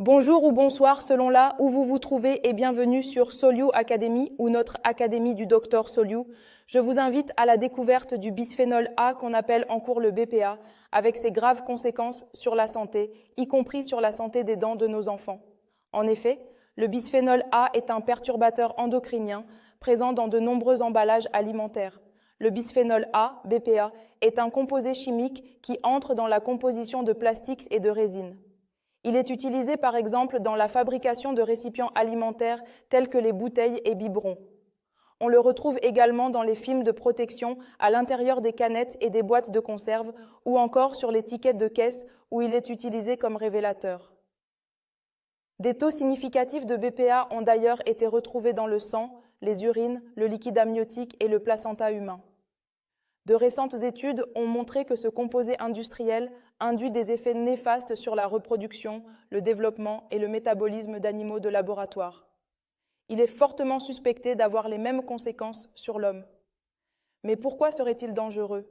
Bonjour ou bonsoir selon là où vous vous trouvez et bienvenue sur Soliou Academy ou notre Académie du Docteur Soliou. Je vous invite à la découverte du bisphénol A qu'on appelle en cours le BPA avec ses graves conséquences sur la santé, y compris sur la santé des dents de nos enfants. En effet, le bisphénol A est un perturbateur endocrinien présent dans de nombreux emballages alimentaires. Le bisphénol A, BPA, est un composé chimique qui entre dans la composition de plastiques et de résines. Il est utilisé par exemple dans la fabrication de récipients alimentaires tels que les bouteilles et biberons. On le retrouve également dans les films de protection à l'intérieur des canettes et des boîtes de conserve ou encore sur les tickets de caisse où il est utilisé comme révélateur. Des taux significatifs de BPA ont d'ailleurs été retrouvés dans le sang, les urines, le liquide amniotique et le placenta humain. De récentes études ont montré que ce composé industriel induit des effets néfastes sur la reproduction, le développement et le métabolisme d'animaux de laboratoire. Il est fortement suspecté d'avoir les mêmes conséquences sur l'homme. Mais pourquoi serait-il dangereux?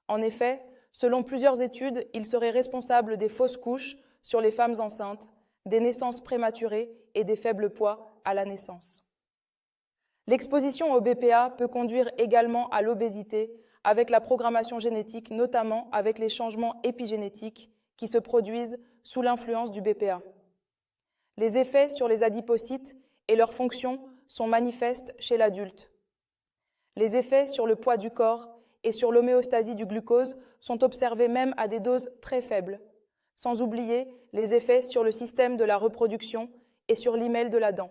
En effet, selon plusieurs études, il serait responsable des fausses couches sur les femmes enceintes, des naissances prématurées et des faibles poids à la naissance. L'exposition au BPA peut conduire également à l'obésité avec la programmation génétique, notamment avec les changements épigénétiques qui se produisent sous l'influence du BPA. Les effets sur les adipocytes et leurs fonctions sont manifestes chez l'adulte. Les effets sur le poids du corps et sur l'homéostasie du glucose sont observés même à des doses très faibles, sans oublier les effets sur le système de la reproduction et sur l'hymen de la dent.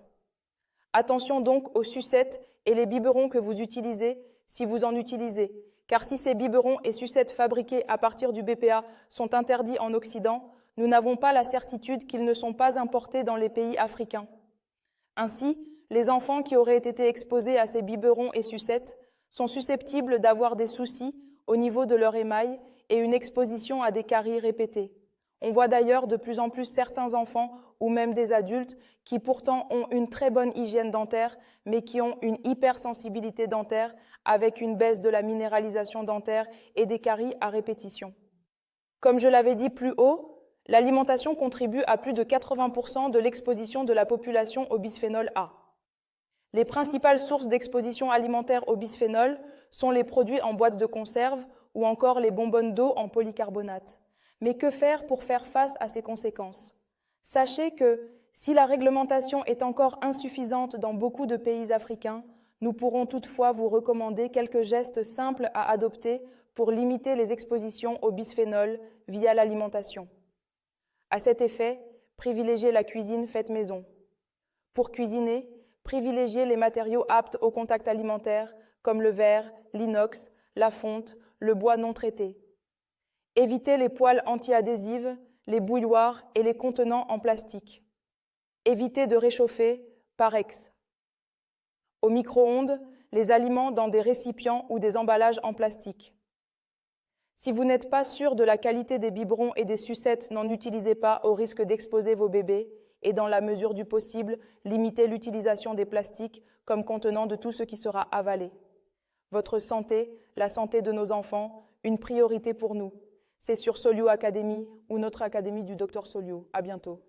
Attention donc aux sucettes et les biberons que vous utilisez si vous en utilisez, car si ces biberons et sucettes fabriqués à partir du BPA sont interdits en Occident, nous n'avons pas la certitude qu'ils ne sont pas importés dans les pays africains. Ainsi, les enfants qui auraient été exposés à ces biberons et sucettes sont susceptibles d'avoir des soucis au niveau de leur émail et une exposition à des caries répétées. On voit d'ailleurs de plus en plus certains enfants ou même des adultes qui pourtant ont une très bonne hygiène dentaire, mais qui ont une hypersensibilité dentaire avec une baisse de la minéralisation dentaire et des caries à répétition. Comme je l'avais dit plus haut, l'alimentation contribue à plus de 80% de l'exposition de la population au bisphénol A. Les principales sources d'exposition alimentaire au bisphénol sont les produits en boîtes de conserve ou encore les bonbonnes d'eau en polycarbonate. Mais que faire pour faire face à ces conséquences? Sachez que, si la réglementation est encore insuffisante dans beaucoup de pays africains, nous pourrons toutefois vous recommander quelques gestes simples à adopter pour limiter les expositions au bisphénol via l'alimentation. À cet effet, privilégiez la cuisine faite maison. Pour cuisiner, privilégiez les matériaux aptes au contact alimentaire comme le verre, l'inox, la fonte, le bois non traité. Évitez les poêles anti-adhésives, les bouilloires et les contenants en plastique. Évitez de réchauffer Parex. Au micro-ondes, les aliments dans des récipients ou des emballages en plastique. Si vous n'êtes pas sûr de la qualité des biberons et des sucettes, n'en utilisez pas au risque d'exposer vos bébés et dans la mesure du possible, limitez l'utilisation des plastiques comme contenant de tout ce qui sera avalé. Votre santé, la santé de nos enfants, une priorité pour nous. C'est sur Soliou Academy ou notre Académie du Docteur Soliou. À bientôt.